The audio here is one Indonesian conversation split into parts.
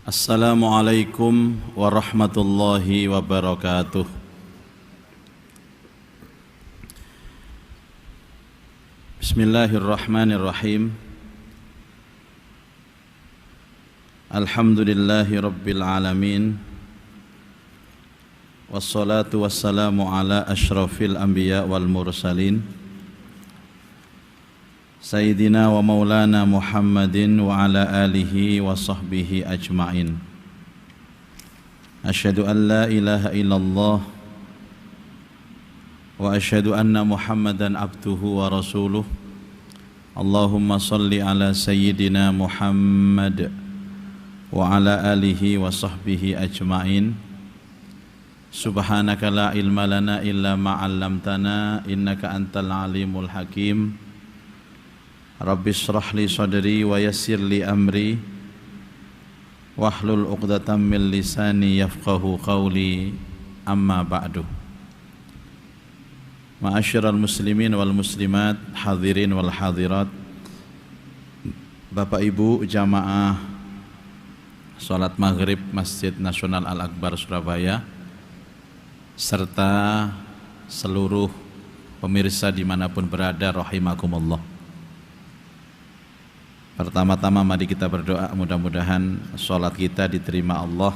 Assalamualaikum warahmatullahi wabarakatuh. Bismillahirrahmanirrahim. Alhamdulillahi rabbil alamin. Wassalatu wassalamu ala ashrafil anbiya wal mursalin Sayyidina wa maulana Muhammadin wa ala alihi wa sahbihi ajma'in. Asyhadu an la ilaha illallah wa asyhadu anna Muhammadan abduhu wa rasuluh. Allahumma salli ala Sayyidina Muhammad wa ala alihi wa sahbihi ajma'in. Subhanaka la ilma lana illa ma 'allamtana innaka antal alimul hakim. Rabbi shrah li sadri wa yassir li amri wahlul 'uqdatam min lisani yafqahu qawli, amma ba'du. Ma'asyiral muslimin wal muslimat, hadirin wal hadirat, Bapak Ibu jamaah salat maghrib Masjid Nasional Al-Akbar Surabaya serta seluruh pemirsa dimanapun berada, rahimakumullah. Pertama-tama mari kita berdoa, mudah-mudahan sholat kita diterima Allah,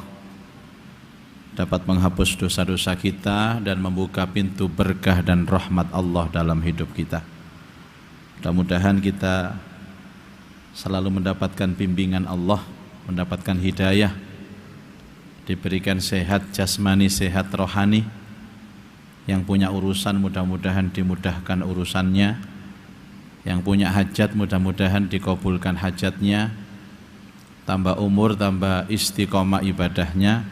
dapat menghapus dosa-dosa kita dan membuka pintu berkah dan rahmat Allah dalam hidup kita. Mudah-mudahan kita selalu mendapatkan bimbingan Allah, mendapatkan hidayah, diberikan sehat jasmani, sehat rohani. Yang punya urusan mudah-mudahan dimudahkan urusannya, yang punya hajat mudah-mudahan dikabulkan hajatnya, tambah umur, tambah istiqomah ibadahnya,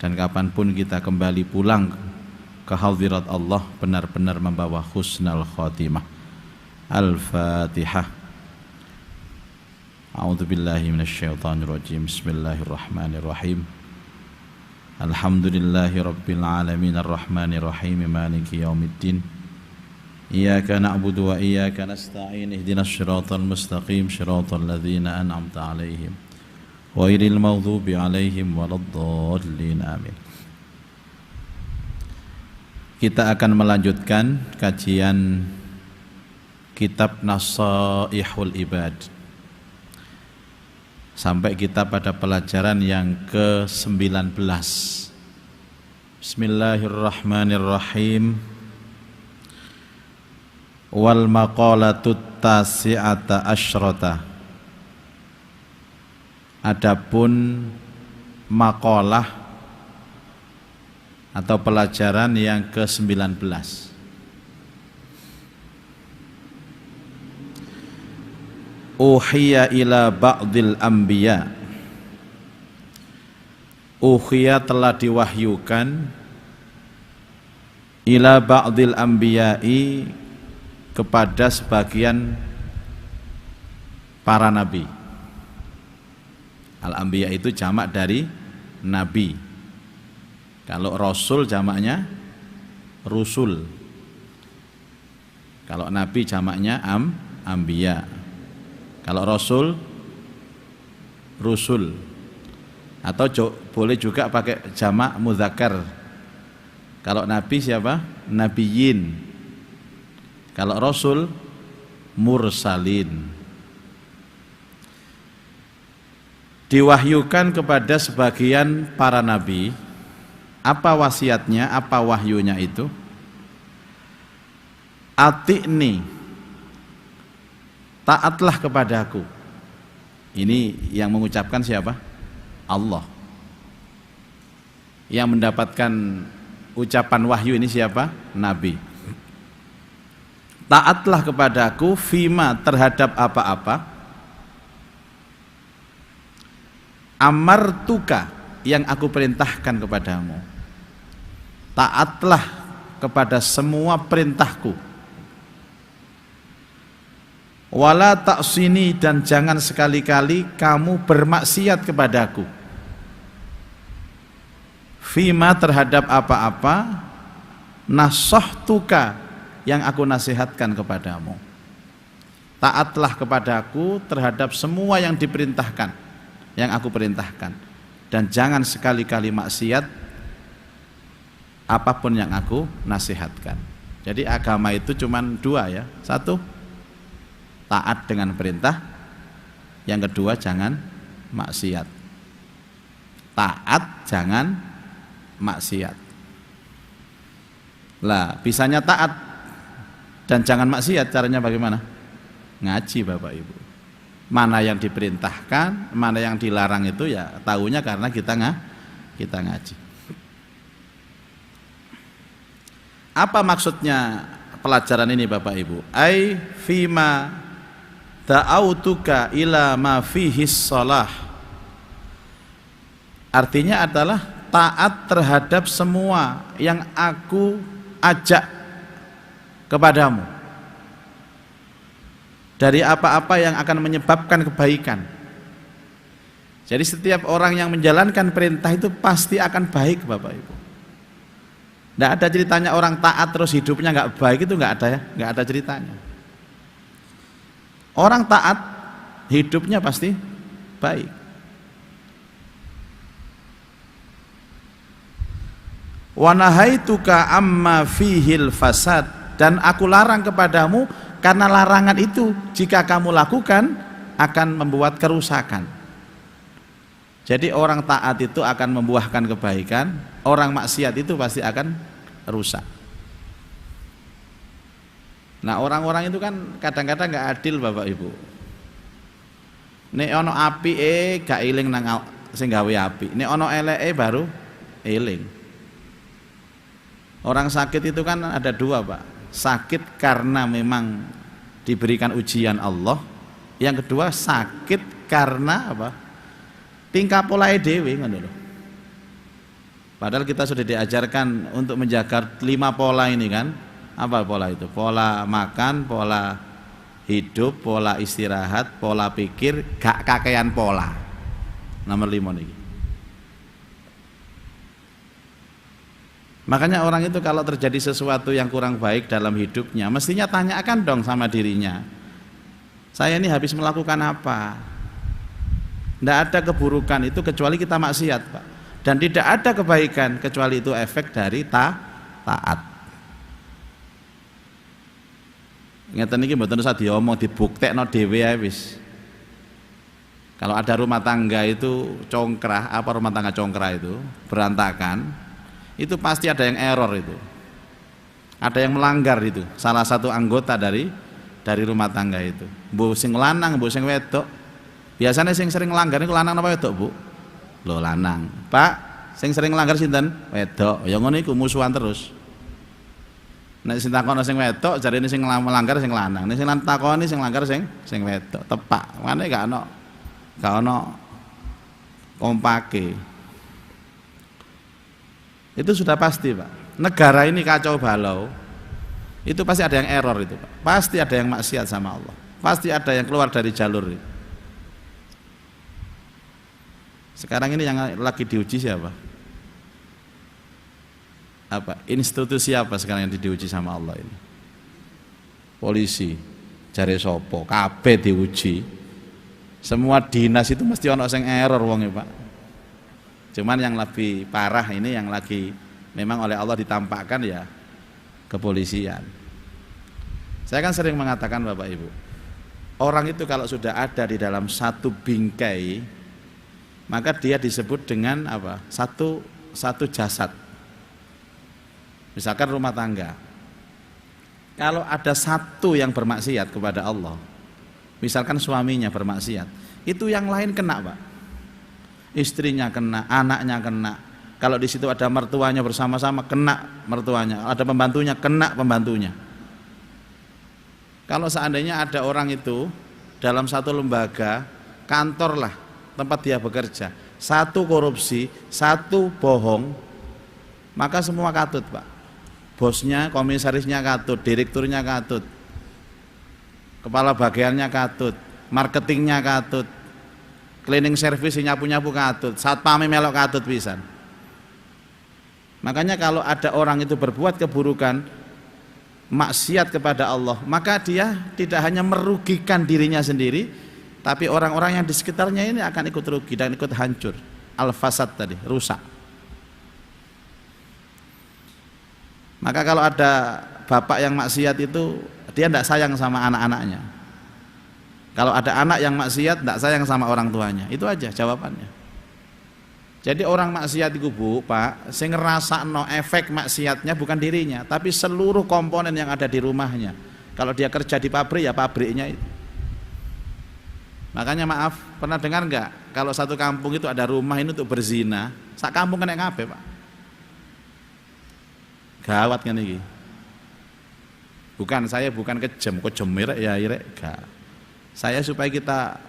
dan kapanpun kita kembali pulang ke hadirat Allah benar-benar membawa husnul khotimah. Al-Fatihah. A'udzubillahi minasyaitonirrajim. Bismillahirrahmanirrahim. Alhamdulillahi rabbil alamin arrahmanirrahim maliki yaumiddin. Iyyaka na'budu wa iyyaka nasta'in ihdinas siratal mustaqim siratal ladzina an'amta 'alaihim ghairil maghdubi 'alaihim waladdallin amin. Kita akan melanjutkan kajian kitab Nasaihul Ibad sampai kita pada pelajaran yang ke-19. Bismillahirrahmanirrahim. Wal maqalatut tasi'ata asyrata. Adapun maqalah atau pelajaran yang ke-19. Uhiya ila ba'dil anbiya. Uhiya telah diwahyukan ila ba'dil anbiya'i kepada sebagian para nabi. Al-anbiya itu jamak dari nabi. Kalau rasul jamaknya rusul. Kalau nabi jamaknya anbiya. Kalau rasul rusul. Atau boleh juga pakai jamak mudzakkar. Kalau nabi siapa? Nabiyin. Kalau rasul mursalin. Diwahyukan kepada sebagian para nabi. Apa wasiatnya, apa wahyunya itu? Ati'ni, taatlah kepadaku. Ini yang mengucapkan siapa? Allah. Yang mendapatkan ucapan wahyu ini siapa? Nabi. Taatlah kepadaku fima, terhadap apa-apa, amartuka, yang aku perintahkan kepadamu. Taatlah kepada semua perintahku. Wala ta'sini, dan jangan sekali-kali kamu bermaksiat kepadaku. Fima, terhadap apa-apa, nasahtuka, yang aku nasihatkan kepadamu. Taatlah kepadaku terhadap semua yang diperintahkan. yang aku perintahkan, dan jangan sekali-kali maksiat apapun yang aku nasihatkan. Jadi agama itu cuma dua ya, satu taat dengan perintah, yang kedua jangan maksiat. Taat jangan maksiat. Lah bisanya taat dan jangan maksiat caranya bagaimana? Ngaji Bapak Ibu. Mana yang diperintahkan, mana yang dilarang itu ya tahunya karena kita ngaji. Apa maksudnya pelajaran ini Bapak Ibu? Ai fima ta'autuka ila ma fihi shalah. Artinya adalah taat terhadap semua yang aku ajak kepadamu dari apa-apa yang akan menyebabkan kebaikan. Jadi setiap orang yang menjalankan perintah itu pasti akan baik Bapak Ibu. Tidak ada ceritanya orang taat terus hidupnya nggak baik, itu nggak ada ya, nggak ada ceritanya. Orang taat hidupnya pasti baik. Wa nahaituka amma fihil fasad, dan aku larang kepadamu karena larangan itu jika kamu lakukan akan membuat kerusakan. Jadi orang taat itu akan membuahkan kebaikan, orang maksiat itu pasti akan rusak. Nah orang-orang itu kan kadang-kadang nggak adil Bapak Ibu. Nek ono api gak iling nang sing gawe api, nek ono eleke baru iling. Orang sakit itu kan ada dua Pak. Sakit karena memang diberikan ujian Allah. Yang kedua sakit karena apa? Tingkah pola dhewe ngono lho. Padahal kita sudah diajarkan untuk menjaga 5 pola ini kan. Apa pola itu? Pola makan, pola hidup, pola istirahat, pola pikir, gak kakean pola. Nomor 5 nih. Makanya orang itu kalau terjadi sesuatu yang kurang baik dalam hidupnya, mestinya tanyakan dong sama dirinya, saya ini habis melakukan apa? Tidak ada keburukan itu kecuali kita maksiat Pak. Dan tidak ada kebaikan kecuali itu efek dari taat. Ngeten iki mboten usah diomong, dibuktekno dhewe ae wis. Kalau ada rumah tangga itu congkrah, apa rumah tangga congkrah itu berantakan, itu pasti ada yang error itu, ada yang melanggar itu, salah satu anggota dari rumah tangga itu, bu sing lanang, bu sing wedok. Biasanya sing sering melanggar itu lanang apa wedok Bu? Loh lanang. Pak, sing sering melanggar sinten? Wedok. Ya ngono iku musuhan terus. Nek sing takon sing wedok, jarine sing melanggar sing lanang. Nek sing takoni sing melanggar sing wedok. Tepak. Mane gak ono kompake. Itu sudah pasti Pak. Negara ini kacau balau, itu pasti ada yang error itu Pak. Pasti ada yang maksiat sama Allah, pasti ada yang keluar dari jalur itu. Sekarang ini yang lagi diuji siapa? Apa? Institusi apa sekarang yang diuji sama Allah ini? Polisi, jare sopo, kabeh diuji. Semua dinas itu mesti ono sing error wonge Pak. Cuman yang lebih parah ini yang lagi memang oleh Allah ditampakkan ya kepolisian. Saya kan sering mengatakan Bapak Ibu, orang itu kalau sudah ada di dalam satu bingkai, maka dia disebut dengan apa? Satu jasad. Misalkan rumah tangga, kalau ada satu yang bermaksiat kepada Allah, misalkan suaminya bermaksiat, itu yang lain kena Pak. Istrinya kena, anaknya kena. Kalau di situ ada mertuanya bersama-sama, kena mertuanya. Ada pembantunya, kena pembantunya. Kalau seandainya ada orang itu dalam satu lembaga, kantor lah tempat dia bekerja, satu korupsi, satu bohong, maka semua katut Pak. Bosnya, komisarisnya katut, direkturnya katut, kepala bagiannya katut, marketingnya katut, cleaning service nyapu-nyapu katut, satpame melok katut pisan. Makanya kalau ada orang itu berbuat keburukan, maksiat kepada Allah, maka dia tidak hanya merugikan dirinya sendiri, tapi orang-orang yang di sekitarnya ini akan ikut rugi dan ikut hancur. Al-fasad tadi, rusak. Maka kalau ada bapak yang maksiat itu, dia tidak sayang sama anak-anaknya. Kalau ada anak yang maksiat, tidak sayang sama orang tuanya. Itu aja jawabannya. Jadi orang maksiat itu Bu, Pak, sing ngerasakno efek maksiatnya bukan dirinya, tapi seluruh komponen yang ada di rumahnya. Kalau dia kerja di pabrik, ya pabriknya itu. Makanya maaf, pernah dengar nggak kalau satu kampung itu ada rumah ini untuk berzina, sak kampung kena kabeh, Pak. Gawat kan ini. Bukan saya bukan kejam irek ya irek gak. Saya supaya kita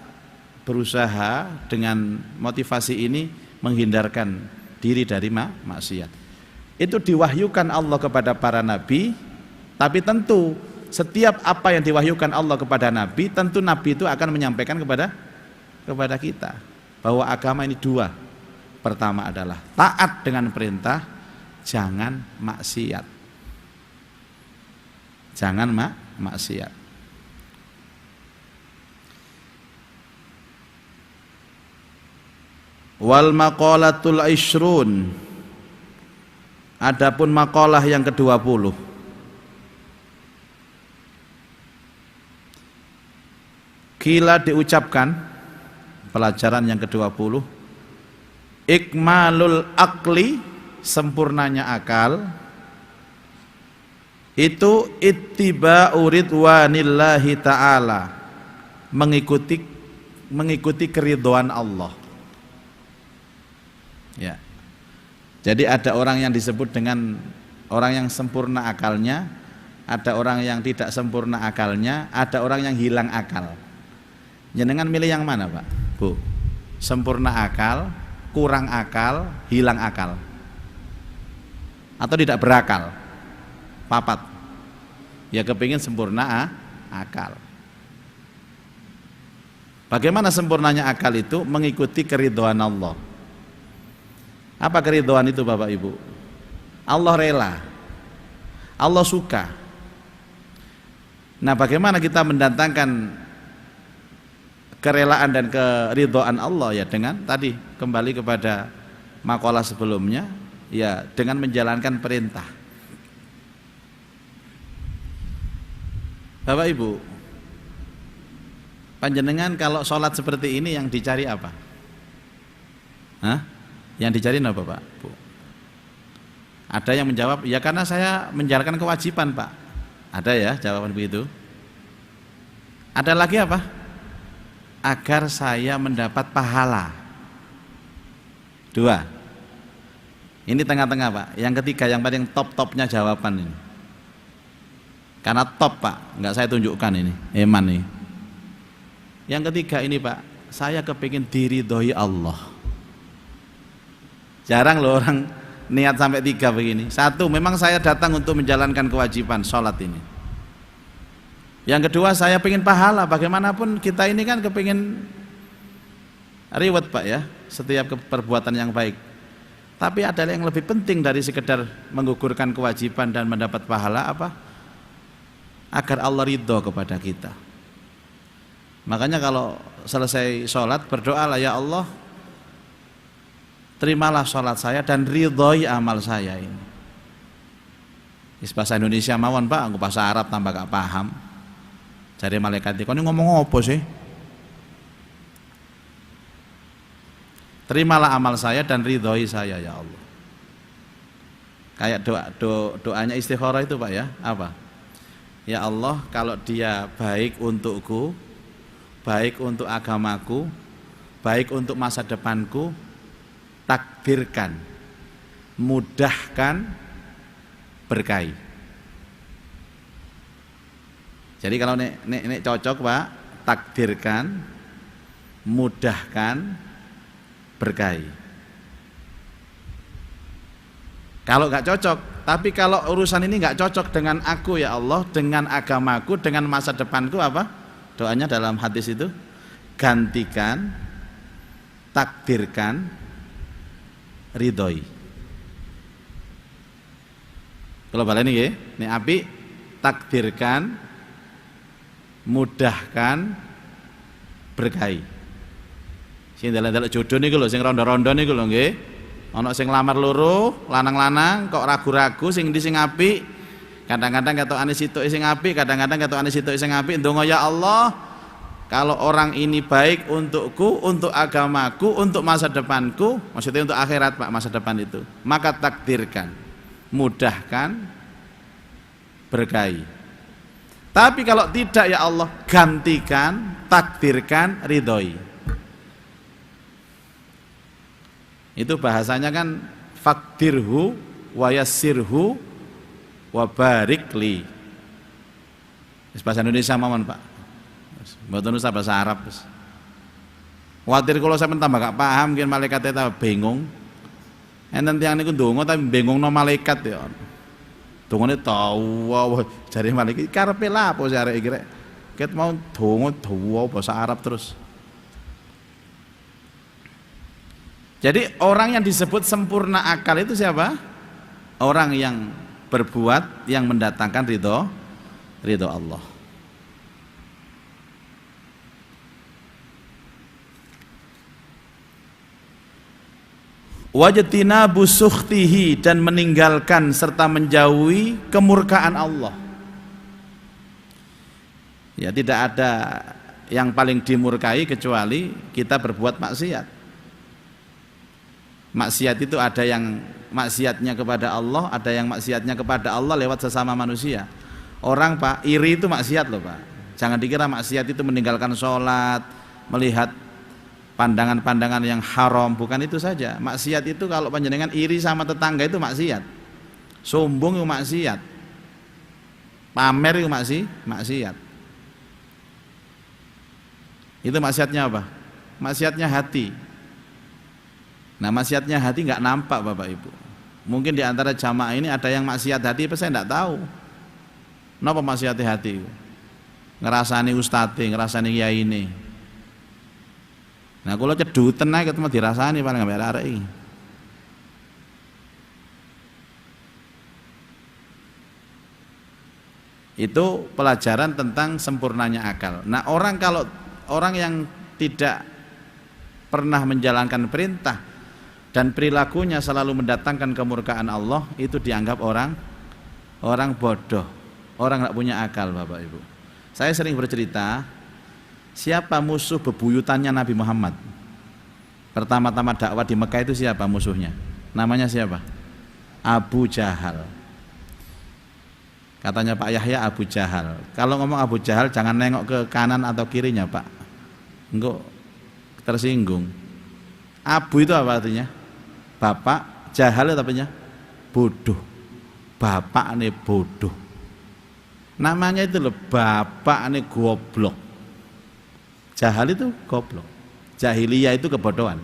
berusaha dengan motivasi ini menghindarkan diri dari maksiat. Itu diwahyukan Allah kepada para nabi, tapi tentu setiap apa yang diwahyukan Allah kepada nabi, tentu nabi itu akan menyampaikan kepada kita bahwa agama ini dua. Pertama adalah taat dengan perintah, jangan maksiat. Jangan maksiat. Wal maqalatul ishrun. Adapun maqalah yang ke-20. Kila diucapkan pelajaran yang ke-20, ikmalul akli, sempurnanya akal, itu ittiba'u ridwanillahi ta'ala, mengikuti keridhaan Allah. Ya. Jadi ada orang yang disebut dengan orang yang sempurna akalnya, ada orang yang tidak sempurna akalnya, ada orang yang hilang akal. Jenengan milih yang mana, Pak? Bu? Sempurna akal, kurang akal, hilang akal, atau tidak berakal? Papat. Ya kepingin sempurna akal. Bagaimana sempurnanya akal itu? Mengikuti keridhaan Allah. Apa keridhaan itu Bapak Ibu? Allah rela, Allah suka. Nah, bagaimana kita mendatangkan kerelaan dan keridhaan Allah? Ya dengan tadi kembali kepada makalah sebelumnya, ya dengan menjalankan perintah. Bapak Ibu, panjenengan kalau sholat seperti ini yang dicari apa? Hah? Yang dicari apa Pak? Bu? Ada yang menjawab, ya karena saya menjalankan kewajiban Pak. Ada ya jawaban begitu. Ada lagi apa? Agar saya mendapat pahala. Dua. Ini tengah-tengah Pak. Yang ketiga yang paling top-topnya jawaban ini. Karena top Pak, nggak saya tunjukkan ini, eman nih. Yang ketiga ini Pak, saya kepingin diridhoi Allah. Jarang loh orang niat sampai tiga begini. Satu, memang saya datang untuk menjalankan kewajiban sholat ini. Yang kedua, saya pengen pahala. Bagaimanapun kita ini kan kepingin reward Pak ya, setiap perbuatan yang baik. Tapi ada yang lebih penting dari sekedar menggugurkan kewajiban dan mendapat pahala apa? Agar Allah ridho kepada kita. Makanya kalau selesai sholat berdoalah, ya Allah terimalah sholat saya dan ridhoi amal saya ini. Bahasa Indonesia mawon Pak, aku bahasa Arab tambah gak paham. Jadi malaikat ini ngomong apa sih? Terimalah amal saya dan ridhoi saya ya Allah. Kayak doanya istikharah itu Pak ya, apa? Ya Allah, kalau dia baik untukku, baik untuk agamaku, baik untuk masa depanku, takdirkan, mudahkan, berkahi. Jadi kalau nek cocok Pak, takdirkan, mudahkan, berkahi. Kalau nggak cocok, tapi kalau urusan ini nggak cocok dengan aku ya Allah, dengan agamaku, dengan masa depanku, apa doanya dalam hadis itu? Gantikan, takdirkan, ridhoi. Kalau balik ini ya, ini api, takdirkan, mudahkan, berkahi. Sing dalan-dalan jodoh niku lho, sing rondo-rondo niku lho nggih. Ana sing lamar loro, lanang-lanang kok ragu-ragu sing ndi sing apik. Kadang-kadang ketokane sitoke sing apik, kadang-kadang ketokane sitoke sing apik. Ndonga ya Allah, kalau orang ini baik untukku, untuk agamaku, untuk masa depanku, maksudnya untuk akhirat Pak, masa depan itu, maka takdirkan, mudahkan, berkahi. Tapi kalau tidak ya Allah, gantikan, takdirkan, ridhoi. Itu bahasanya kan fakdirhu wa yassirhu wa barikli. Bahasa Indonesia mawon Pak. Mboten usah bahasa Arab. Kuwatir kula sampeyan tambah gak paham mungkin malaikate ta bingung. Enten tiyang niku ndonga tapi bingungno malaikat ya. Dongane dawa jare malaikat karepe lha apa sih arek iki rek. Ket mau donga dawa bahasa Arab terus. Jadi orang yang disebut sempurna akal itu siapa? Orang yang berbuat yang mendatangkan ridho Allah. Wajtinabu sukhtihi, dan meninggalkan serta menjauhi kemurkaan Allah. Ya, tidak ada yang paling dimurkai kecuali kita berbuat maksiat. Maksiat itu ada yang maksiatnya kepada Allah, ada yang maksiatnya kepada Allah lewat sesama manusia. Orang Pak, iri itu maksiat loh Pak. Jangan dikira maksiat itu meninggalkan sholat, melihat pandangan-pandangan yang haram, bukan itu saja. Maksiat itu kalau panjenengan iri sama tetangga itu maksiat. Sombong itu maksiat. Pamer itu maksiat. Itu maksiatnya apa? Maksiatnya hati. Nah, maksiatnya hati nggak nampak Bapak Ibu. Mungkin di antara jamaah ini ada yang maksiat hati, apa saya nggak tahu. Napa maksiat hati? Ngerasani ustadz, ngerasani kiai ini. Nah, kalau cedutan aja ketemu dirasani paling nggak arek iki. Itu pelajaran tentang sempurnanya akal. Nah, orang yang tidak pernah menjalankan perintah dan perilakunya selalu mendatangkan kemurkaan Allah, itu dianggap orang bodoh, orang nggak punya akal Bapak Ibu. Saya sering bercerita, siapa musuh bebuyutannya Nabi Muhammad? Pertama-tama dakwah di Mekah itu siapa musuhnya? Namanya siapa? Abu Jahal. Katanya Pak Yahya Abu Jahal. Kalau ngomong Abu Jahal jangan nengok ke kanan atau kirinya Pak, enggak tersinggung. Abu itu apa artinya? Bapak. Jahal itu apanya? Bodoh. Bapak ini bodoh. Namanya itu loh, bapak ini goblok. Jahal itu goblok. Jahiliyah itu kebodohan.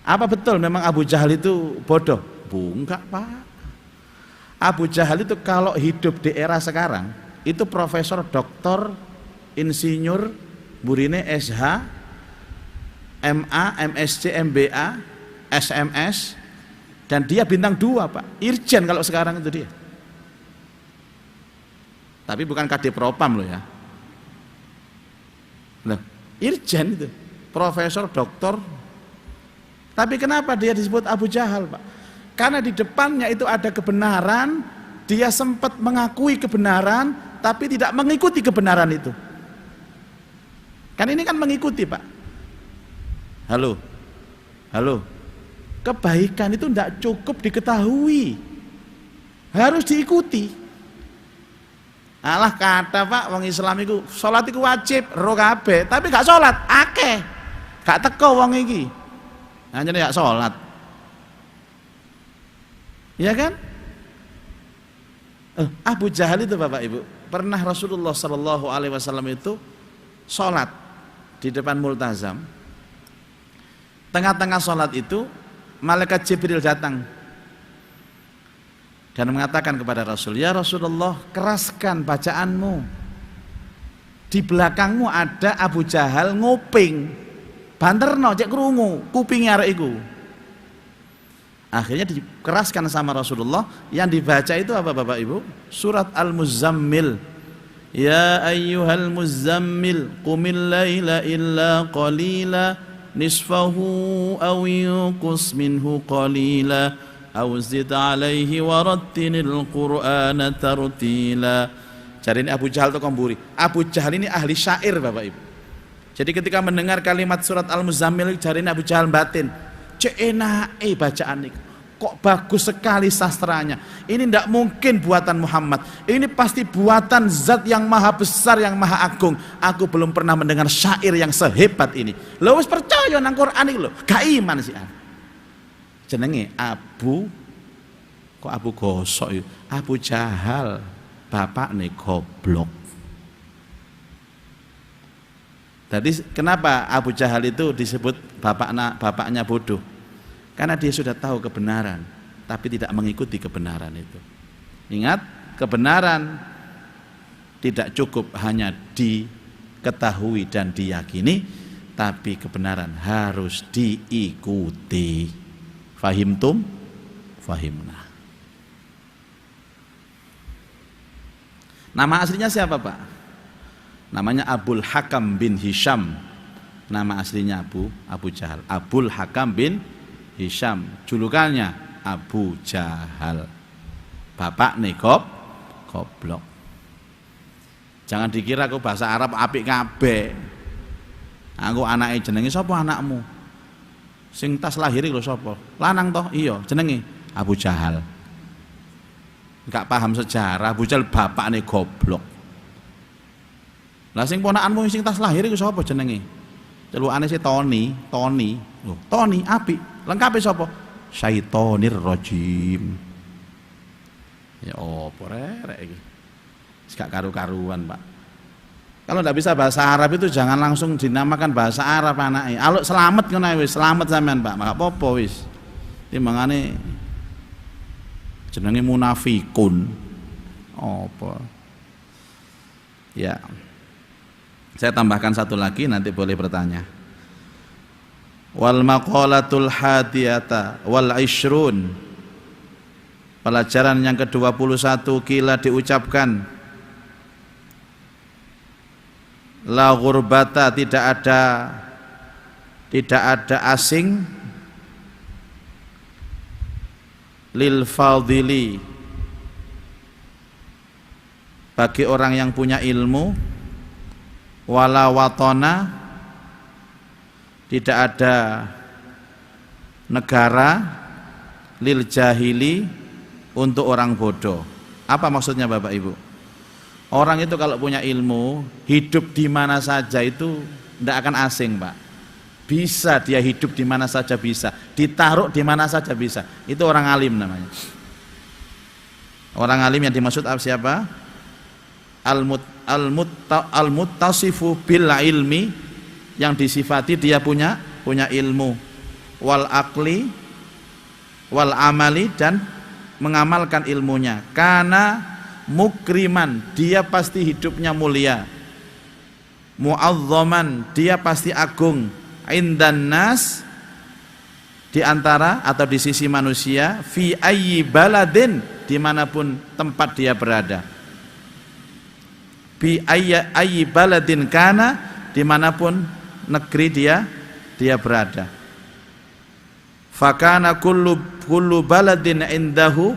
Apa betul memang Abu Jahal itu bodoh? Enggak Pak. Abu Jahal itu kalau hidup di era sekarang itu profesor, doktor, insinyur, burine SH, MA, MSc, MBA, SMS, dan dia bintang 2 Pak, Irjen kalau sekarang itu dia. Tapi bukan KD Propam loh ya. Loh, Irjen itu, profesor, doktor. Tapi kenapa dia disebut Abu Jahal Pak? Karena di depannya itu ada kebenaran, dia sempat mengakui kebenaran, tapi tidak mengikuti kebenaran itu. Kan ini kan mengikuti Pak. Halo. Kebaikan itu tidak cukup diketahui, harus diikuti. Alah kata Pak, wong Islam itu sholat itu wajib, ro kabeh, tapi gak sholat, akeh, gak teko wong iki, hanya gak sholat, ya kan? Abu Jahal itu Bapak Ibu, pernah Rasulullah SAW itu sholat di depan multazam. Tengah-tengah sholat itu malaikat Jibril datang dan mengatakan kepada Rasul, ya Rasulullah, keraskan bacaanmu. Di belakangmu ada Abu Jahal nguping, banterno cek krungu kupingnya arek iku. Akhirnya dikeraskan sama Rasulullah. Yang dibaca itu apa Bapak Ibu? Surat Al-Muzammil. Ya ayyuhal muzammil qumil laila illa qalila nisfahu aw yunqus minhu qalila aw zid alaihi warattilil qur'ana tartila. Jadi ini Abu Jahal itu komburi. Abu Jahal ini ahli syair Bapak Ibu. Jadi ketika mendengar kalimat surat Al-Muzammil, jadi ini Abu Jahal batin, cek enak bacaan ini. Kok bagus sekali sastranya. Ini tidak mungkin buatan Muhammad. Ini pasti buatan zat yang maha besar, yang maha agung. Aku belum pernah mendengar syair yang sehebat ini. Lo wis percaya nang Quran iki lho. Gak iman sih. Jenenge Abu, kok Abu Gosok itu? Abu Jahal. Bapak nih goblok. Jadi kenapa Abu Jahal itu disebut bapaknya bodoh? Karena dia sudah tahu kebenaran, tapi tidak mengikuti kebenaran itu. Ingat, kebenaran tidak cukup hanya diketahui dan diyakini, tapi kebenaran harus diikuti. Fahimtum? Fahimna. Nama aslinya siapa Pak? Namanya Abul Hakam bin Hisham. Nama aslinya Abu Jahal. Abul Hakam bin Hisham, julukannya Abu Jahal. Bapak nih goblok. Jangan dikira aku bahasa Arab apik kabeh. Aku anake jenenge sapa anakmu? Sing tas lahir lho sapa? Lanang toh? Iya, jenenge Abu Jahal. Enggak paham sejarah, Abu Jahal bapak nih goblok. Lah sing ponakanmu sing tas lahir iku sapa jenenge? Celukane si Tony. Loh, Tony apik. Lengkapnya sapa? Syaitonir rajim. Ya opo rek iki. Gak karu-karuan, Pak. Kalau ndak bisa bahasa Arab itu jangan langsung dinamakan bahasa Arab anake. Aluk selamat ngono wis, selamat sampean, Pak. Maka apa wis. Timbangane jenenge munafikun. Apa? Ya. Saya tambahkan satu lagi, nanti boleh bertanya. Wal maqalatul hadiyata wal ishrun. Pelajaran yang ke-21 kila diucapkan, la ghurbata, tidak ada asing, lil fadili, bagi orang yang punya ilmu, wala watona, tidak ada negara, lil jahili, untuk orang bodoh. Apa maksudnya Bapak Ibu? Orang itu kalau punya ilmu, hidup di mana saja itu tidak akan asing Pak. Bisa dia hidup di mana saja bisa, ditaruh di mana saja bisa. Itu orang alim namanya. Orang alim yang dimaksud siapa? Al-muttasifu bil ilmi, yang disifati dia punya ilmu, wal akli wal amali, dan mengamalkan ilmunya. Karena mukriman, dia pasti hidupnya mulia, mu'azzaman, dia pasti agung, indan nas, di antara atau di sisi manusia, fi ayyi baladin, dimanapun tempat dia berada, fi ayyi baladin kana, dimanapun negeri dia berada. Fakana kullu baladin indahu,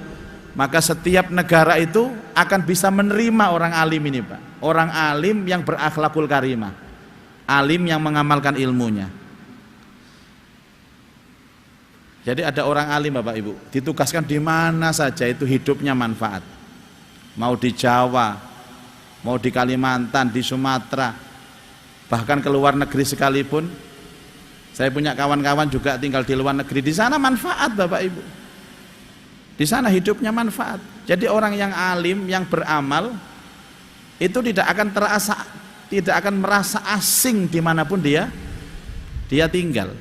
maka setiap negara itu akan bisa menerima orang alim ini Pak. Orang alim yang berakhlakul karimah, alim yang mengamalkan ilmunya. Jadi ada orang alim Bapak Ibu, ditugaskan di mana saja itu hidupnya manfaat. Mau di Jawa, mau di Kalimantan, di Sumatera, bahkan ke luar negeri sekalipun. Saya punya kawan-kawan juga tinggal di luar negeri, di sana manfaat Bapak Ibu. Di sana hidupnya manfaat. Jadi orang yang alim, yang beramal, itu tidak akan merasa asing dimanapun dia tinggal.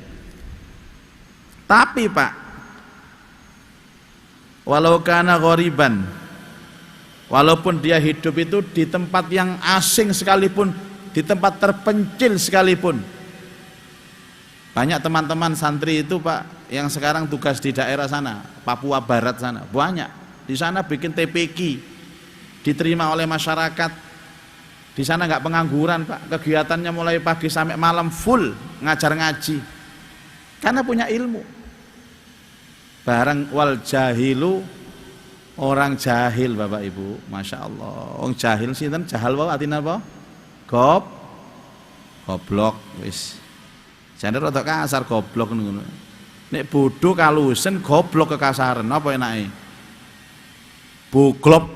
Tapi Pak, walau kana ghoriban, walaupun dia hidup itu di tempat yang asing sekalipun, di tempat terpencil sekalipun. Banyak teman-teman santri itu Pak yang sekarang tugas di daerah sana, Papua Barat sana, banyak. Di sana bikin TPQ, diterima oleh masyarakat, Di sana nggak pengangguran Pak, kegiatannya mulai pagi sampai malam full ngajar ngaji, karena punya ilmu. Barang wal jahilu, orang jahil Bapak Ibu, masya Allah. Orang jahil sih kan jahal apa artinya apa? Goblok wis. Jangan rada kasar goblok ngono. Nek bodoh kalusen goblok kekasaran apa enake? Buglok,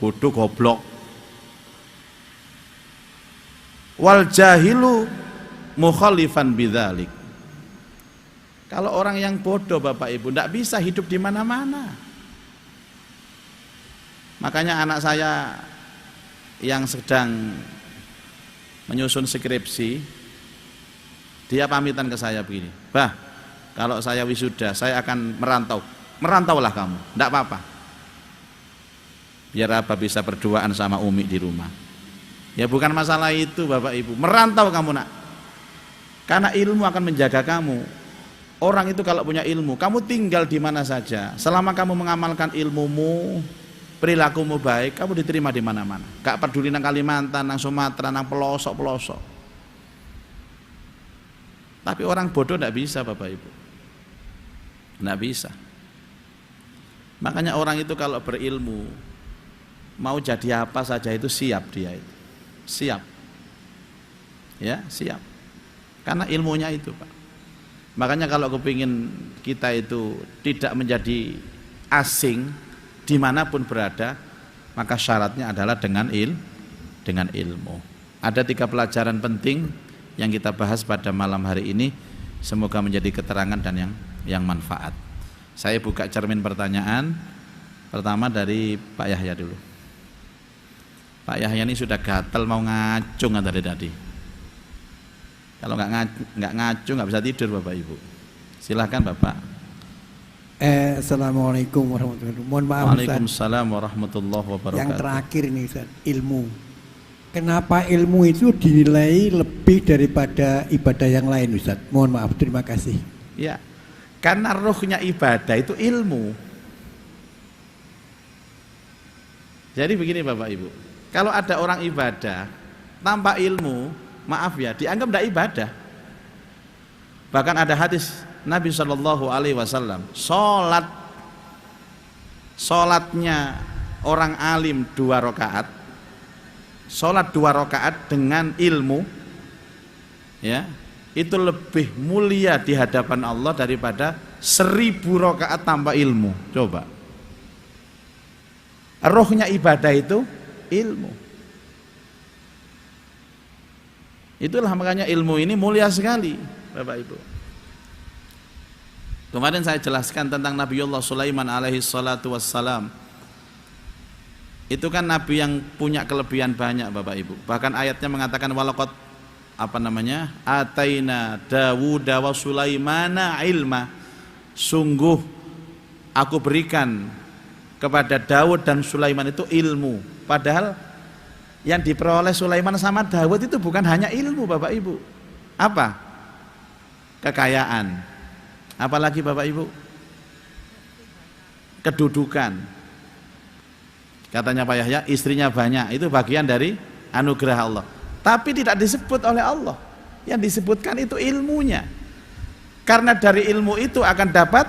bodoh goblok. Wal jahilu mukhalifan bidzalik. Kalau orang yang bodoh Bapak Ibu tidak bisa hidup di mana-mana. Makanya anak saya yang sedang menyusun skripsi, dia pamitan ke saya begini, "Bah, kalau saya wisuda saya akan merantau." "Merantaulah kamu, tidak apa-apa. Biar Abah bisa berduaan sama Umi di rumah." Ya bukan masalah itu Bapak Ibu, merantau kamu nak, karena ilmu akan menjaga kamu. Orang itu kalau punya ilmu, kamu tinggal di mana saja, selama kamu mengamalkan ilmumu, perilakumu baik, kamu diterima di mana-mana. Gak peduli nang Kalimantan, nang Sumatera, nang pelosok-pelosok. Tapi orang bodoh tidak bisa Bapak Ibu, tidak bisa. Makanya orang itu kalau berilmu, mau jadi apa saja itu siap dia itu. Siap, ya siap, karena ilmunya itu Pak. Makanya kalau kepingin kita itu tidak menjadi asing dimanapun berada, maka syaratnya adalah dengan ilmu. Ada 3 pelajaran penting yang kita bahas pada malam hari ini, semoga menjadi keterangan dan yang manfaat. Saya buka cermin pertanyaan pertama dari Pak Yahya dulu. Pak Yahya ini sudah gatel mau ngacung dari tadi. Kalau nggak ngacung nggak bisa tidur Bapak Ibu. Silahkan Bapak. Assalamualaikum warahmatullahi wabarakatuh. Mohon maaf Waalaikumsalam warahmatullahi wabarakatuh. Yang terakhir ini Ustaz, ilmu. Kenapa ilmu itu dinilai lebih daripada ibadah yang lain Ustaz? Mohon maaf, terima kasih. Ya, karena rohnya ibadah itu ilmu. Jadi begini Bapak Ibu, kalau ada orang ibadah tanpa ilmu, maaf ya, dianggap tidak ibadah. Bahkan ada hadis Nabi SAW, sholatnya orang alim 2 rakaat, sholat 2 rakaat dengan ilmu, ya, itu lebih mulia di hadapan Allah daripada 1000 rakaat tanpa ilmu. Coba, rohnya ibadah itu ilmu. Itulah makanya ilmu ini mulia sekali Bapak Ibu. Kemarin saya jelaskan tentang Nabiullah Sulaiman alaihi salatu wassalam. Itu kan nabi yang punya kelebihan banyak Bapak Ibu. Bahkan ayatnya mengatakan walaqad ataina Dawuda wa Sulaimana ilma. Sungguh aku berikan kepada Daud dan Sulaiman itu ilmu. Padahal yang diperoleh Sulaiman sama Daud itu bukan hanya ilmu Bapak Ibu. Apa? Kekayaan. Apalagi Bapak Ibu? Kedudukan. Katanya Pak Yahya, istrinya banyak. Itu bagian dari anugerah Allah. Tapi tidak disebut oleh Allah. Yang disebutkan itu ilmunya. Karena dari ilmu itu akan dapat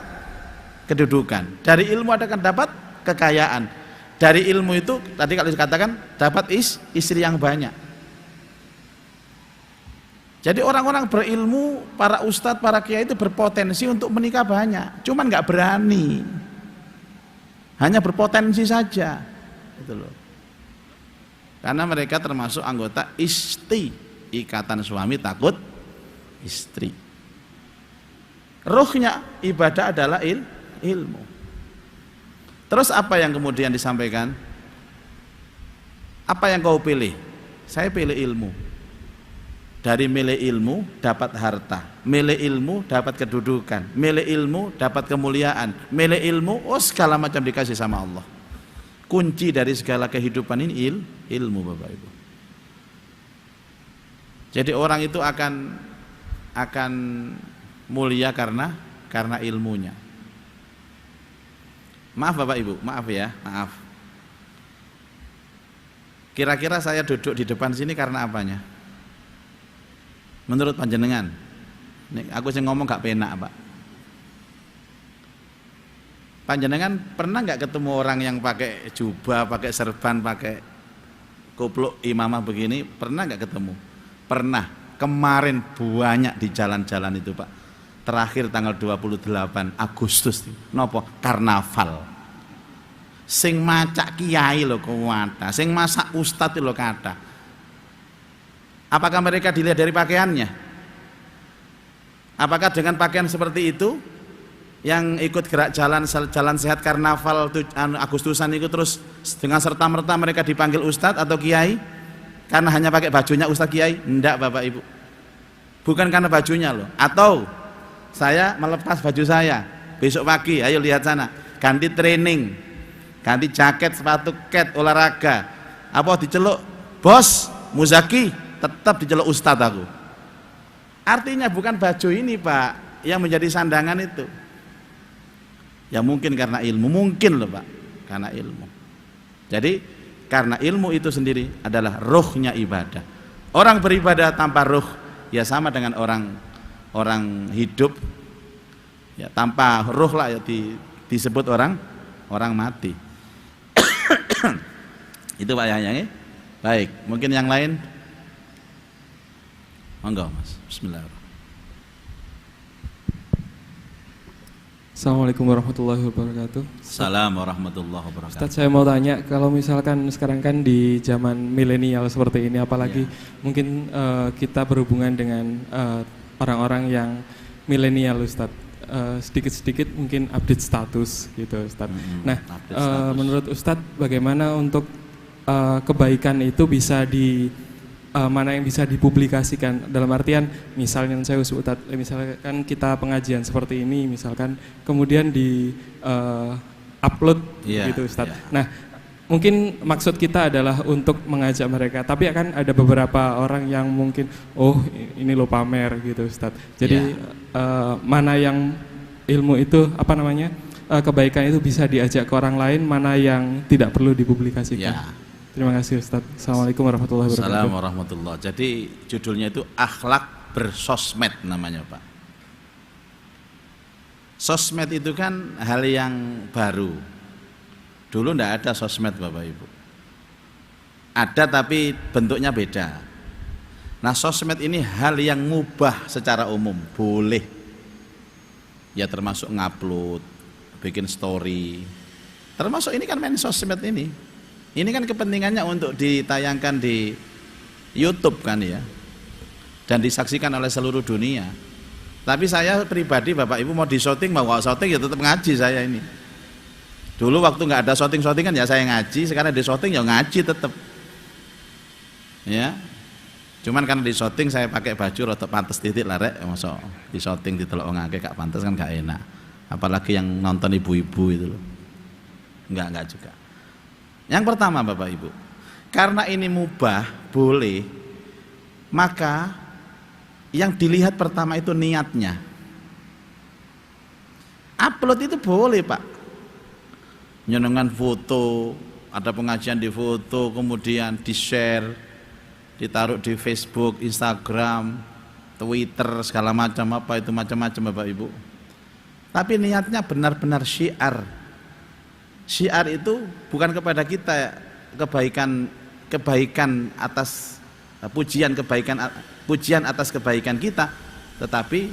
kedudukan. Dari ilmu akan dapat kekayaan. Dari ilmu itu tadi kalau dikatakan dapat istri yang banyak. Jadi orang-orang berilmu, para ustadz, para kiai itu berpotensi untuk menikah banyak, cuman nggak berani, hanya berpotensi saja, gitu loh. Karena mereka termasuk anggota isti, ikatan suami takut istri. Ruhnya ibadah adalah ilmu. Terus apa yang kemudian disampaikan? Apa yang kau pilih? Saya pilih ilmu. Dari milih ilmu dapat harta, milih ilmu dapat kedudukan, milih ilmu dapat kemuliaan, milih ilmu segala macam dikasih sama Allah. Kunci dari segala kehidupan ini ilmu Bapak Ibu. Jadi orang itu akan mulia karena ilmunya. Maaf Bapak Ibu, maaf ya, maaf. Kira-kira saya duduk di depan sini karena apanya? Menurut panjenengan? Nih, aku sih ngomong gak penak, Pak. Panjenengan pernah nggak ketemu orang yang pakai jubah, pakai serban, pakai kupluk imamah begini? Pernah nggak ketemu? Pernah. Kemarin banyak di jalan-jalan itu, Pak. Terakhir tanggal 28 Agustus. Nopo? Karnaval. Sing macak kiai lho kuwata, sing masak ustadz lho kata. Apakah mereka dilihat dari pakaiannya? Apakah dengan pakaian seperti itu yang ikut gerak jalan sehat karnaval Agustusan itu terus dengan serta-merta mereka dipanggil ustadz atau kiai karena hanya pakai bajunya ustadz kiai? Enggak, Bapak Ibu. Bukan karena bajunya loh. Atau saya melepas baju saya besok pagi, ayo lihat sana, ganti training, ganti jaket, sepatu cat, olahraga, apa diceluk bos Muzaki, tetap diceluk ustadz aku. Artinya bukan baju ini, Pak, yang menjadi sandangan itu. Ya mungkin karena ilmu, mungkin loh, Pak, karena ilmu. Jadi karena ilmu itu sendiri adalah ruhnya ibadah. Orang beribadah tanpa ruh ya sama dengan orang hidup ya tanpa ruh lah ya disebut orang mati. Itu Pak Yahya. Baik, mungkin yang lain. Monggo, Mas. Bismillahirrahmanirrahim. Assalamualaikum warahmatullahi wabarakatuh. Assalamualaikum warahmatullahi wabarakatuh. Ustadz, saya mau tanya, kalau misalkan sekarang kan di zaman milenial seperti ini, apalagi mungkin kita berhubungan dengan orang-orang yang milenial, Ustadz, sedikit-sedikit mungkin update status gitu, Ustadz. Nah, menurut Ustadz, bagaimana untuk kebaikan itu bisa mana yang bisa dipublikasikan, dalam artian misalnya saya misalkan kita pengajian seperti ini misalkan kemudian di upload gitu, Ustadz. Nah, mungkin maksud kita adalah untuk mengajak mereka, tapi akan ada beberapa orang yang mungkin ini lo pamer gitu, Ustadz. Jadi mana yang ilmu itu kebaikan itu bisa diajak ke orang lain, mana yang tidak perlu dipublikasikan. Terima kasih, Ustadz. Assalamualaikum warahmatullahi wabarakatuh. Assalamualaikum warahmatullahi. Jadi judulnya itu akhlak bersosmed namanya, Pak. Sosmed itu kan hal yang baru. Dulu enggak ada sosmed, Bapak Ibu. Ada tapi bentuknya beda. Nah, sosmed ini hal yang mubah secara umum, boleh. Ya termasuk ngupload, bikin story. Termasuk ini kan main sosmed ini. Ini kan kepentingannya untuk ditayangkan di YouTube kan ya, dan disaksikan oleh seluruh dunia. Tapi saya pribadi, Bapak Ibu, mau di shooting mau nggak shooting ya tetap ngaji saya ini. Dulu waktu nggak ada shooting kan ya saya ngaji, sekarang di shooting ya ngaji tetap. Ya, cuman kan di shooting saya pakai baju rotok pantes titik larek, masuk di shooting ditelok ngake gak pantas kan gak enak. Apalagi yang nonton ibu-ibu itu loh. Enggak juga. Yang pertama, Bapak Ibu, karena ini mubah, boleh, maka yang dilihat pertama itu niatnya. Upload itu boleh, Pak. Nyenengan foto, ada pengajian di foto, kemudian di-share, ditaruh di Facebook, Instagram, Twitter, segala macam macam-macam, Bapak Ibu. Tapi niatnya benar-benar syiar. Syiar itu bukan kepada kita kebaikan atas pujian atas kebaikan kita, tetapi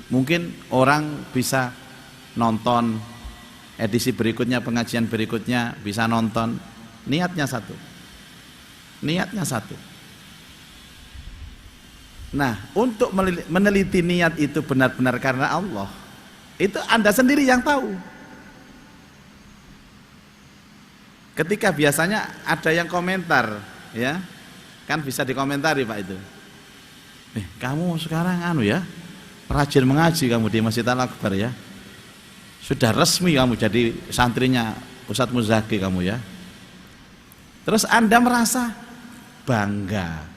mungkin orang bisa nonton edisi berikutnya, pengajian berikutnya bisa nonton. Niatnya satu. Nah, untuk meneliti niat itu benar-benar karena Allah, itu Anda sendiri yang tahu. Ketika biasanya ada yang komentar, ya, kan bisa dikomentari, Pak, itu. Kamu sekarang rajin mengaji kamu di Masjid Al-Akbar ya. Sudah resmi kamu jadi santrinya Ustadz Muzaki kamu ya. Terus Anda merasa bangga,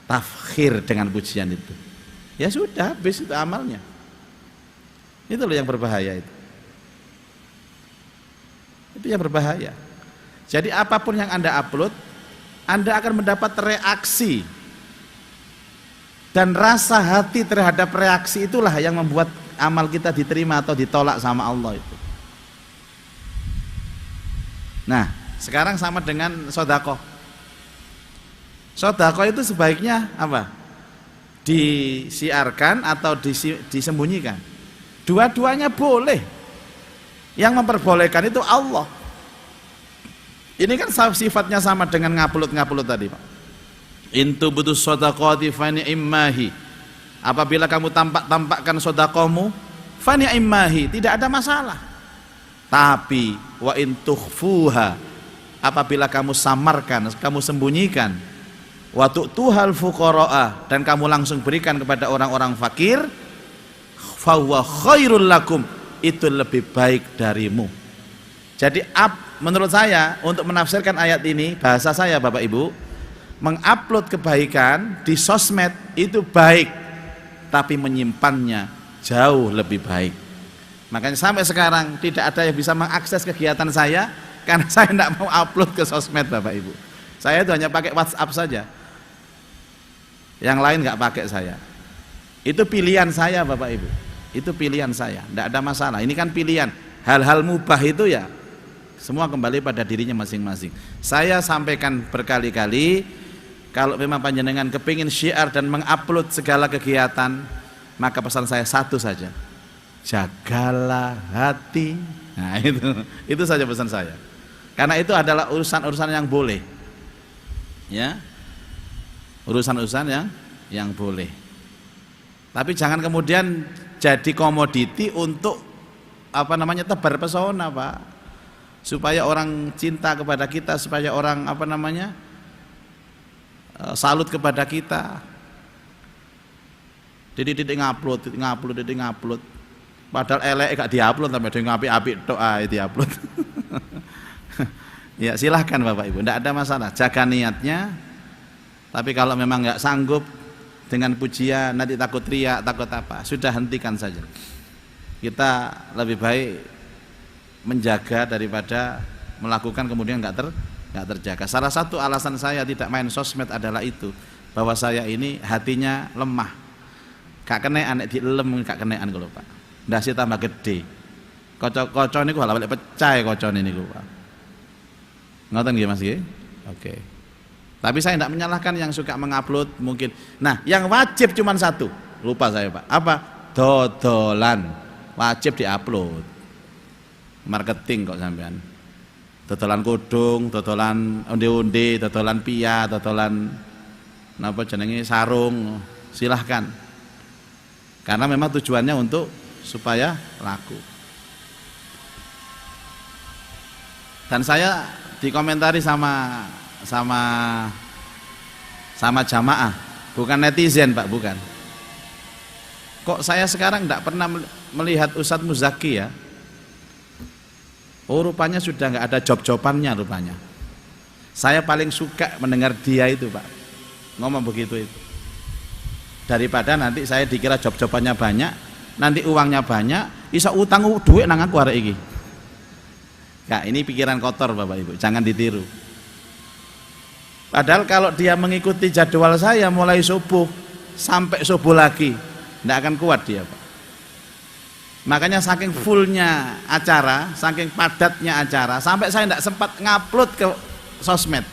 tafkhir dengan pujian itu. Ya sudah, habis itu amalnya. Itu loh yang berbahaya itu. Itu yang berbahaya. Jadi apapun yang Anda upload, Anda akan mendapat reaksi. Dan rasa hati terhadap reaksi itulah yang membuat amal kita diterima atau ditolak sama Allah itu. Nah, sekarang sama dengan sedekah. Sedekah itu sebaiknya apa? Disiarkan atau disembunyikan. Dua-duanya boleh. Yang memperbolehkan itu Allah. Ini kan sifatnya sama dengan ngaplut-ngaplut tadi, Pak. Intu butuh shadaqati fani immahi. Apabila kamu tampakkan sedekahmu, fani immahi, tidak ada masalah. Tapi wa in tukhfuha, apabila kamu samarkan, kamu sembunyikan, wa tu'tuhal fuqara'a, dan kamu langsung berikan kepada orang-orang fakir, fa huwa khairul lakum, itu lebih baik darimu. Jadi menurut saya untuk menafsirkan ayat ini, bahasa saya Bapak Ibu, mengupload kebaikan di sosmed itu baik, tapi menyimpannya jauh lebih baik. Makanya sampai sekarang tidak ada yang bisa mengakses kegiatan saya karena saya tidak mau upload ke sosmed Bapak Ibu. Saya itu hanya pakai WhatsApp saja, yang lain nggak pakai saya. Itu pilihan saya Bapak Ibu, itu pilihan saya, tidak ada masalah. Ini kan pilihan, hal-hal mubah itu ya semua kembali pada dirinya masing-masing. Saya sampaikan berkali-kali, kalau memang panjenengan kepingin syiar dan mengupload segala kegiatan, maka pesan saya satu saja, jagalah hati. Nah itu saja pesan saya. Karena itu adalah urusan-urusan yang boleh, ya, urusan-urusan yang boleh. Tapi jangan kemudian jadi komoditi untuk tebar pesona, Pak. Supaya orang cinta kepada kita, supaya orang salut kepada kita. Didik ngupload. Padahal elek gak diupload, sampai ada ngapi-api tok diupload. Ya silahkan Bapak Ibu, tidak ada masalah. Jaga niatnya. Tapi kalau memang nggak sanggup dengan pujian, nanti takut riak, takut apa, sudah hentikan saja. Kita lebih baik menjaga daripada melakukan kemudian nggak terjaga. Salah satu alasan saya tidak main sosmed adalah itu, bahwa saya ini hatinya lemah, gak kenean dielem, gak kenean kalau Pak, ndase tambah gede, kocok niku halawale pecah kocone niku Pak, ngoten nggih Mas nggih? Oke. Tapi saya tidak menyalahkan yang suka mengupload mungkin. Nah, yang wajib cuma satu, lupa saya Pak, apa? Dodolan, wajib diupload. Marketing kok sampean. Dodolan kudung, dodolan onde-onde, dodolan pia, dodolan napa jenenge sarung, silahkan. Karena memang tujuannya untuk supaya laku. Dan saya dikomentari sama jamaah, bukan netizen Pak, bukan. Kok saya sekarang tidak pernah melihat Ustadz Muzaki ya? Oh rupanya sudah nggak ada job-jobannya rupanya. Saya paling suka mendengar dia itu Pak, ngomong begitu itu. Daripada nanti saya dikira job-jobannya banyak, nanti uangnya banyak, bisa utang duit nang aku arek iki. Nah, ini pikiran kotor Bapak Ibu, jangan ditiru. Padahal kalau dia mengikuti jadwal saya mulai subuh sampai subuh lagi, tidak akan kuat dia Pak. Makanya saking fullnya acara, saking padatnya acara, sampai saya tidak sempat ngupload ke sosmed.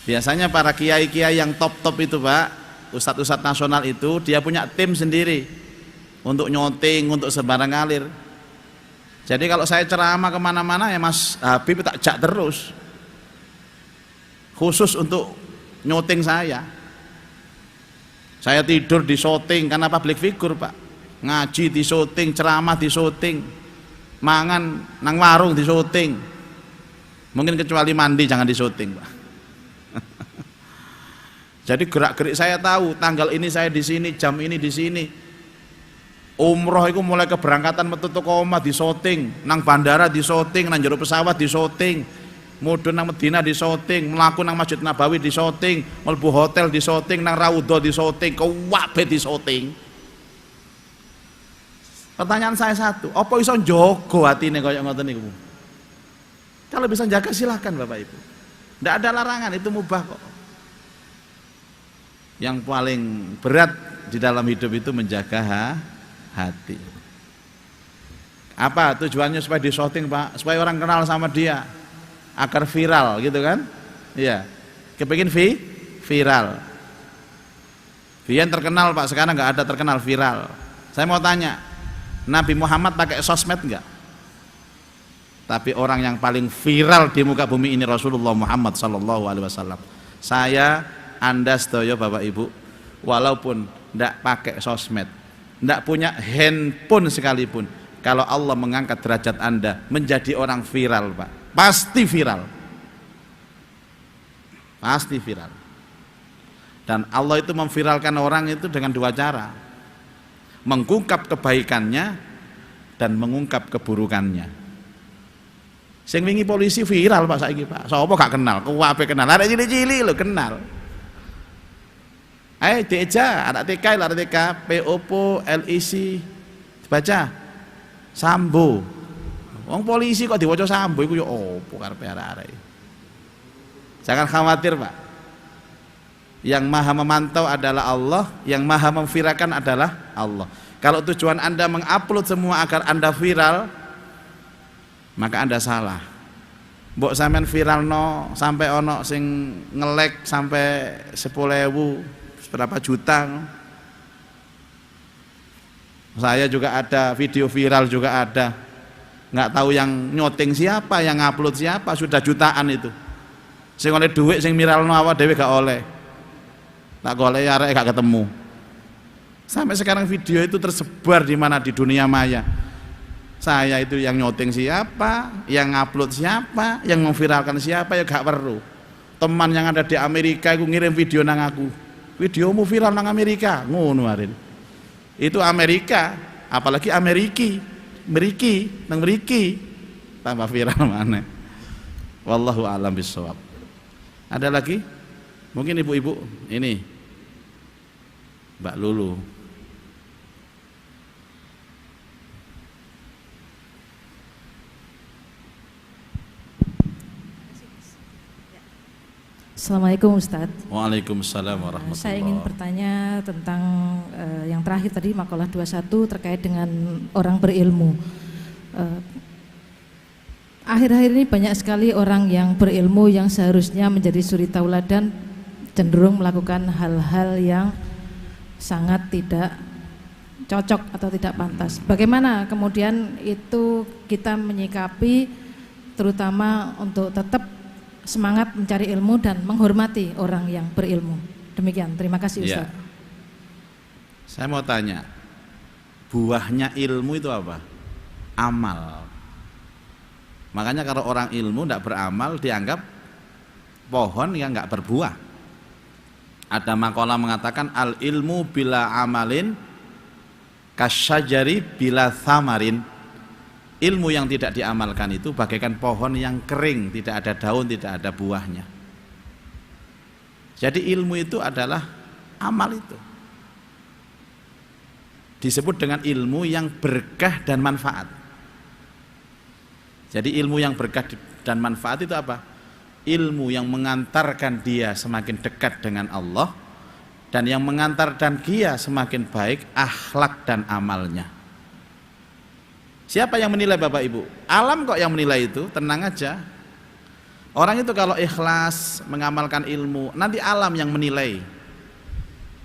Biasanya para kiai-kiai yang top-top itu Pak, ustadz-ustadz nasional itu, dia punya tim sendiri untuk nyonting, untuk sebarang ngalir. Jadi kalau saya ceramah kemana-mana ya Mas Habib tak jak terus, khusus untuk nyonting saya. Saya tidur di syuting karena public figure Pak. Ngaji di syuting, ceramah di syuting, mangan nang warung di syuting. Mungkin kecuali mandi jangan di syuting Pak. Jadi gerak-gerik saya tahu, tanggal ini saya di sini, jam ini di sini. Umroh itu mulai keberangkatan metu teko omah di syuting, nang bandara di syuting, nang jero pesawat di syuting, mudhun nang Medina di syuting, mlaku nang Masjid Nabawi di syuting, mlebu hotel di syuting, nang Raudhah di syuting, kabeh di syuting. Pertanyaan saya satu, apa iso njogo atine kaya ngoten niku? Kalau bisa jaga silahkan Bapak Ibu. Tidak ada larangan, itu mubah kok. Yang paling berat di dalam hidup itu menjaga hati. Apa tujuannya? Supaya di shooting Pak, supaya orang kenal sama dia, agar viral gitu kan? Iya, kepengin viral. Biar terkenal Pak, sekarang nggak ada terkenal, viral. Saya mau tanya, Nabi Muhammad pakai sosmed nggak? Tapi orang yang paling viral di muka bumi ini Rasulullah Muhammad sallallahu alaihi wasallam. Saya, Anda sedaya Bapak Ibu, walaupun tidak pakai sosmed, tidak punya handphone sekalipun, kalau Allah mengangkat derajat Anda menjadi orang viral Pak, pasti viral. Pasti viral. Dan Allah itu memviralkan orang itu dengan dua cara, mengungkap kebaikannya dan mengungkap keburukannya. Sing wingi polisi viral Pak saiki Pak, sapa gak kenal, kuwabe kenal, arek cilik-cilik lho kenal. Deja, anak TK, anak TK, POPO, LIC, dibaca Sambo. Wong polisi kok diwaca Sambo iku ya opo karepe arek-arek. Jangan khawatir Pak. Yang maha memantau adalah Allah, yang maha memviralkan adalah Allah. Kalau tujuan Anda mengupload semua agar Anda viral, maka Anda salah. Mbok sampean viral no sampai ono sing nge-like sampai 10.000 berapa juta. Saya juga ada video viral juga ada. Nggak tahu yang nyoting siapa, yang upload siapa, sudah jutaan itu. Sing oleh duit sing viral no awak dhewe gak oleh. Tak golek arek gak ketemu. Sampai sekarang video itu tersebar di mana, di dunia maya. Saya itu yang nyoting siapa, yang upload siapa, yang memviralkan siapa ya gak perlu. Teman yang ada di Amerika itu ngirim video nang aku. Videomu viral nang Amerika, ngono arin. Itu Amerika, apalagi Meriki, nang Meriki tambah viral mana. Wallahu a'lam bishawab. Ada lagi? Mungkin ibu-ibu ini Mbak Lulu. Assalamualaikum Ustadz. Waalaikumsalam warahmatullahi. Saya ingin bertanya tentang yang terakhir tadi makalah 21 terkait dengan orang berilmu. Akhir-akhir ini banyak sekali orang yang berilmu yang seharusnya menjadi suri tauladan cenderung melakukan hal-hal yang sangat tidak cocok atau tidak pantas. Bagaimana kemudian itu kita menyikapi, terutama untuk tetap semangat mencari ilmu dan menghormati orang yang berilmu. Demikian, terima kasih Ustaz. Ya. Saya mau tanya, buahnya ilmu itu apa? Amal. Makanya kalau orang ilmu tidak beramal dianggap pohon yang nggak berbuah. Ada makalah mengatakan al ilmu bila amalin kasyajari bila thamarin. Ilmu yang tidak diamalkan itu bagaikan pohon yang kering, tidak ada daun, tidak ada buahnya. Jadi ilmu itu adalah amal itu. Disebut dengan ilmu yang berkah dan manfaat. Jadi ilmu yang berkah dan manfaat itu apa? Ilmu yang mengantarkan dia semakin dekat dengan Allah, dan yang mengantarkan dia semakin baik akhlak dan amalnya. Siapa yang menilai Bapak Ibu? Alam kok yang menilai itu, tenang aja. Orang itu kalau ikhlas mengamalkan ilmu, nanti alam yang menilai.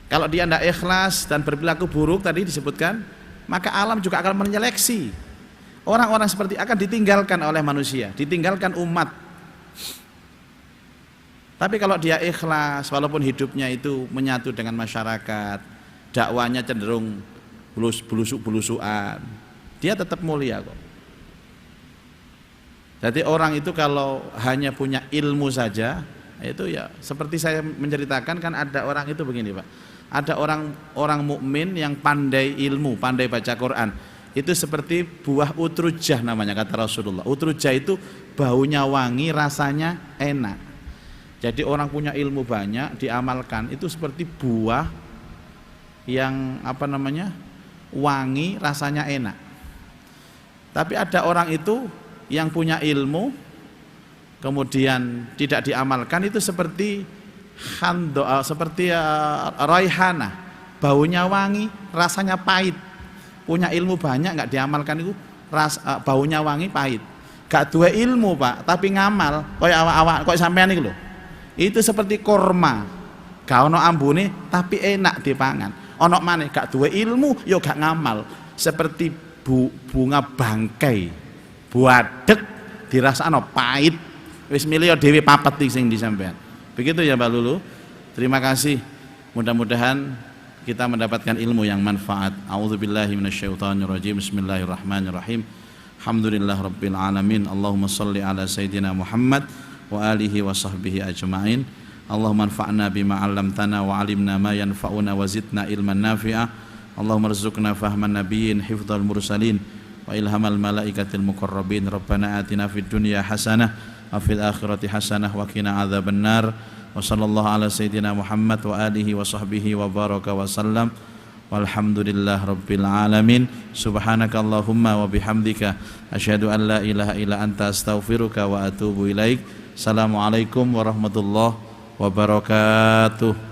Kalau dia tidak ikhlas dan berperilaku buruk tadi disebutkan, maka alam juga akan menyeleksi. Orang-orang seperti akan ditinggalkan oleh manusia, ditinggalkan umat. Tapi kalau dia ikhlas, walaupun hidupnya itu menyatu dengan masyarakat, dakwanya cenderung belusuk-belusukan, dia tetap mulia kok. Jadi orang itu kalau hanya punya ilmu saja, itu ya seperti saya menceritakan, kan ada orang itu begini Pak. Ada orang mukmin yang pandai ilmu, pandai baca Quran. Itu seperti buah utrujah namanya kata Rasulullah. Utrujah itu baunya wangi, rasanya enak. Jadi orang punya ilmu banyak diamalkan itu seperti buah yang wangi, rasanya enak. Tapi ada orang itu yang punya ilmu kemudian tidak diamalkan itu seperti raihana, baunya wangi, rasanya pahit. Punya ilmu banyak nggak diamalkan itu baunya wangi, pahit. Gak duwe ilmu Pak, tapi ngamal koyo awak-awak koyo sampean iki lho. Itu seperti korma. Gak ono ambune tapi enak dipangan. Ono maneh gak duwe ilmu ya gak ngamal. Seperti bunga bangkai. Buadek dirasakno pahit. Wis milih dhewe papat sing di sampean. Begitu ya Mbak Lulu. Terima kasih. Mudah-mudahan kita mendapatkan ilmu yang manfaat. A'udzubillahi minasyaitonirrajim. Bismillahirrahmanirrahim. Alhamdulillah rabbil alamin. Allahumma shalli ala sayyidina Muhammad wa alihi wa sahbihi ajma'in. Allahumma anfa'na bima 'allamtana wa 'alimna ma yanfa'una wa zidna ilman nafi'a. Allahumma rzuqna fahman nabiyyin hifdzal mursalin wa ilhamal malaikatil muqarrabin. Rabbana atina fid dunya hasanah wa fil akhirati hasanah wa qina adzabannar. Wa sallallahu ala sayyidina Muhammad wa alihi wa sahbihi wa baraka wa sallam. Walhamdulillah rabbil alamin. Subhanakallahumma wa bihamdika asyhadu an la ilaha illa anta astaghfiruka wa atubu ilaik. Assalamualaikum warahmatullahi wabarakatuh.